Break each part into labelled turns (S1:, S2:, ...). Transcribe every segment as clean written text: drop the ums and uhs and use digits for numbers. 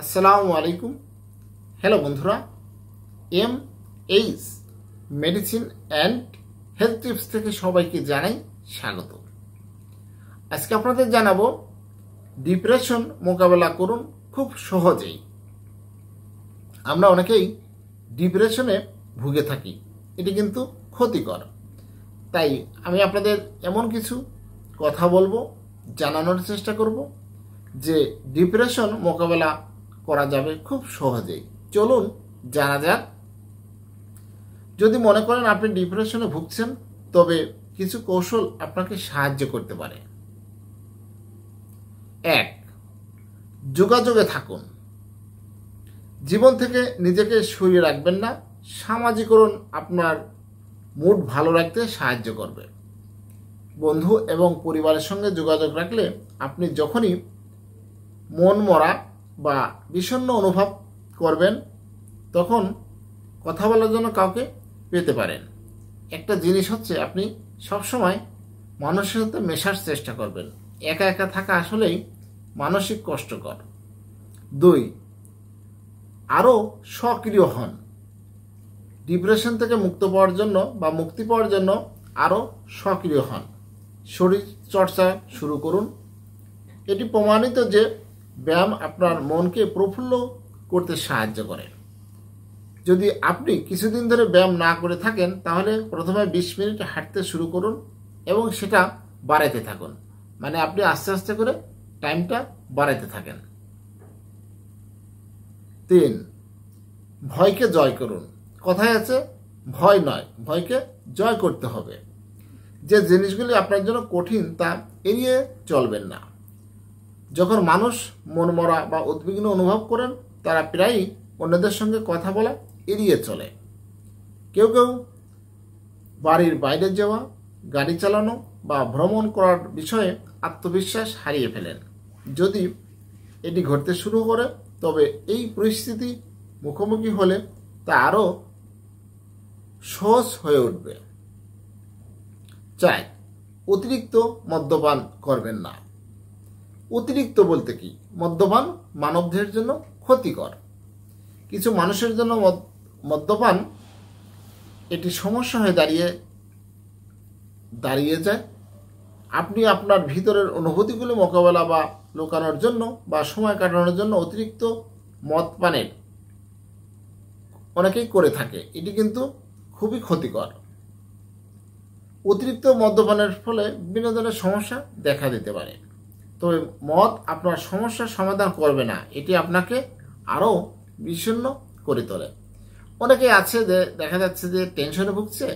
S1: আসসালামু আলাইকুম। হ্যালো বন্ধুরা, H medicine and health tips থেকে সবাইকে জানাই স্বাগত। আজকে আপনাদের জানাবো ডিপ্রেশন মোকাবেলা করুন খুব সহজেই। আমরা অনেকেই ডিপ্রেশনে ভুগে থাকি, এটি কিন্তু ক্ষতিকর। তাই আমি আপনাদের এমন কিছু কথা বলবো, জানানোর চেষ্টা করব যে ডিপ্রেশন মোকাবেলা করা যাবে খুব সহজেই। চলুন জানা যাক। যদি মনে করেন আপনি ডিপ্রেশনে ভুগছেন, তবে কিছু কৌশল আপনাকে সাহায্য করতে পারে। 1. যোগাযোগে থাকুন। জীবন থেকে নিজেকে সরিয়ে রাখবেন না। সামাজিকরণ আপনার মুড ভালো রাখতে সাহায্য করবে। বন্ধু এবং পরিবারের সঙ্গে যোগাযোগ রাখলে আপনি যখনই মন মরা বা বিষণ্ণ অনুভব করবেন, তখন কথা বলার জন্য কাউকে পেতে পারেন। একটা জিনিস হচ্ছে, আপনি সবসময় মানুষের সাথে মেশার চেষ্টা করবেন। একা একা থাকা আসলেই মানসিক কষ্টকর। 2. আরও সক্রিয় হন। ডিপ্রেশন থেকে মুক্তি পাওয়ার জন্য আরও সক্রিয় হন। শরীর চর্চা শুরু করুন। এটি প্রমাণিত যে ব্যায়াম আপনার মনকে প্রফুল্ল করতে সাহায্য করে। যদি আপনি কিছুদিন ধরে ব্যায়াম না করে থাকেন, তাহলে প্রথমে 20 মিনিট হাঁটতে শুরু করুন এবং সেটা বাড়াতে থাকুন। মানে আপনি আস্তে আস্তে করে টাইমটা বাড়াতে থাকেন। 3. ভয়কে জয় করুন। কথায় আছে, ভয় নয়, ভয়কে জয় করতে হবে। যে জিনিসগুলি আপনার জন্য কঠিন তা এড়িয়ে চলবেন না। যখন মানুষ মনমরা বা উদ্বিগ্ন অনুভব করেন, তারা প্রায়ই অন্যদের সঙ্গে কথা বলা এড়িয়ে চলে। কেউ কেউ বাড়ির বাইরে যাওয়া, গাড়ি চালানো বা ভ্রমণ করার বিষয়ে আত্মবিশ্বাস হারিয়ে ফেলেন। যদি এটি ঘটতে শুরু করে, তবে এই পরিস্থিতি মুখোমুখি হলে তা আরও সহজ হয়ে উঠবে। 4. অতিরিক্ত মদ্যপান করবেন না। অতিরিক্ত বলতে কি? মদ্যপান মানবদেহের জন্য ক্ষতিকর। কিছু মানুষের জন্য মদ্যপান এটি সমস্যা হয়ে দাঁড়িয়ে যায়। আপনি আপনার ভিতরের অনুভূতিগুলো মোকাবেলা বা লুকানোর জন্য বা সময় কাটানোর জন্য অতিরিক্ত মদ পানের অনেকেই করে থাকে। এটি কিন্তু খুবই ক্ষতিকর। অতিরিক্ত মদ্যপানের ফলে বিভিন্ন ধরনের সমস্যা দেখা দিতে পারে। তবে মদ আপনার সমস্যার সমাধান করবে না, এটি আপনাকে আরও বিষণ্ণ করে তোলে। অনেকে আছে যে দেখা যাচ্ছে যে টেনশনে ভুগছে,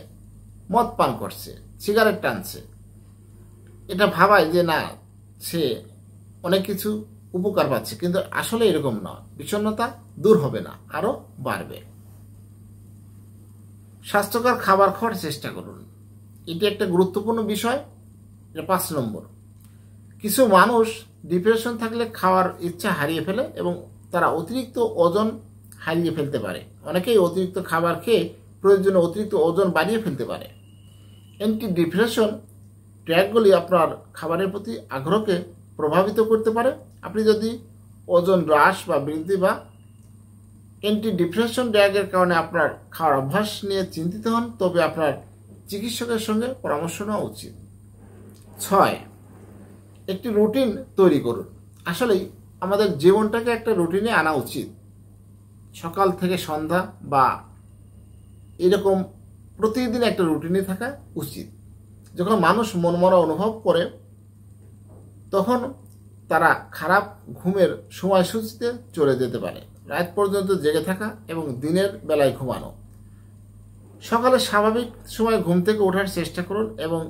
S1: মদ পান করছে, সিগারেট টানছে। এটা ভাবায় যে না, সে অনেক কিছু উপকার পাচ্ছে, কিন্তু আসলে এরকম না। বিষণ্ণতা দূর হবে না, আরও বাড়বে। স্বাস্থ্যকর খাবার খাওয়ার চেষ্টা করুন। এটি একটা গুরুত্বপূর্ণ বিষয়। এটা 5 নম্বর। কিছু মানুষ ডিপ্রেশন থাকলে খাওয়ার ইচ্ছা হারিয়ে ফেলে এবং তারা অতিরিক্ত ওজন হারিয়ে ফেলতে পারে। অনেকেই অতিরিক্ত খাবার খেয়ে প্রয়োজনে অতিরিক্ত ওজন বাড়িয়ে ফেলতে পারে। অ্যান্টি ডিপ্রেশন ড্রাগগুলি আপনার খাবারের প্রতি আগ্রহকে প্রভাবিত করতে পারে। আপনি যদি ওজন হ্রাস বা বৃদ্ধি বা অ্যান্টি ডিপ্রেশন ড্রাগের কারণে আপনার খাওয়ার অভ্যাস নিয়ে চিন্তিত হন, তবে আপনার চিকিৎসকের সঙ্গে পরামর্শ নেওয়া উচিত। 6. একটি রুটিন তৈরি করুন। আসলেই আমাদের জীবনটাকে একটা রুটিনে আনা উচিত। সকাল থেকে সন্ধ্যা বা এরকম প্রতিদিন একটা রুটিনে থাকা উচিত। যখন মানুষ মনমরা অনুভব করে, তখন তারা খারাপ ঘুমের সময়সূচিতে চলে যেতে পারে। রাত পর্যন্ত জেগে থাকা এবং দিনের বেলায় ঘুমানো। সকালে স্বাভাবিক সময় ঘুম থেকে ওঠার চেষ্টা করুন এবং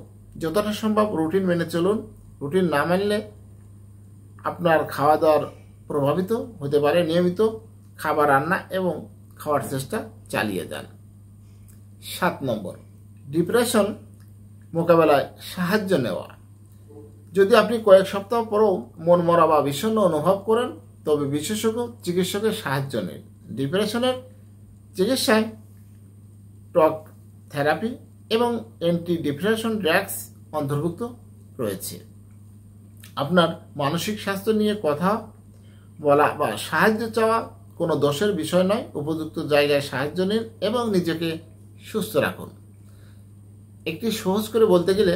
S1: যতটা সম্ভব রুটিন মেনে চলুন। রুটিন না মানলে আপনার খাওয়া দাওয়ার প্রভাবিত হতে পারে। নিয়মিত খাবার রান্না এবং খাওয়ার চেষ্টা চালিয়ে যান। 7 নম্বর, ডিপ্রেশন মোকাবেলায় সাহায্য নেওয়া। যদি আপনি কয়েক সপ্তাহ পরেও মনমরা বা বিষণ্ণ অনুভব করেন, তবে বিশেষজ্ঞ চিকিৎসকের সাহায্য নিন। ডিপ্রেশনের চিকিৎসায় টক থেরাপি এবং অ্যান্টি ডিপ্রেশন ড্রাগস অন্তর্ভুক্ত রয়েছে। আপনার মানসিক স্বাস্থ্য নিয়ে কথা বলা বা সাহায্য চাওয়া কোনো দোষের বিষয় নয়। উপযুক্ত জায়গায় সাহায্য নিন এবং নিজেকে সুস্থ রাখুন। একটি সহজ করে বলতে গেলে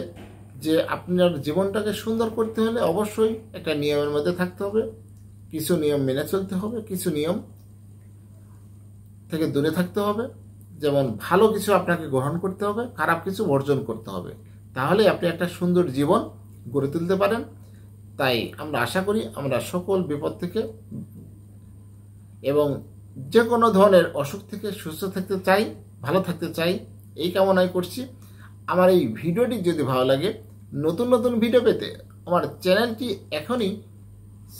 S1: যে আপনার জীবনটাকে সুন্দর করতে হলে অবশ্যই একটা নিয়মের মধ্যে থাকতে হবে, কিছু নিয়ম মেনে চলতে হবে, কিছু নিয়ম থেকে দূরে থাকতে হবে। যেমন ভালো কিছু আপনাকে গ্রহণ করতে হবে, খারাপ কিছু বর্জন করতে হবে, তাহলে আপনি একটা সুন্দর জীবন গড়ে তুলতে পারেন। তাই আমরা আশা করি আমরা সকল বিপদ থেকে এবং যে কোনো ধরনের অসুখ থেকে সুস্থ থাকতে চাই, ভালো থাকতে চাই, এই কামনাই করছি। আমার এই ভিডিওটি যদি ভালো লাগে, নতুন নতুন ভিডিও পেতে আমার চ্যানেলটি এখনই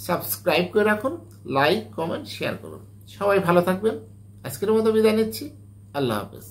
S1: সাবস্ক্রাইব করে রাখুন, লাইক, কমেন্ট, শেয়ার করুন। সবাই ভালো থাকবেন। আজকের মতো বিদায় নিচ্ছি। আল্লাহ হাফেজ।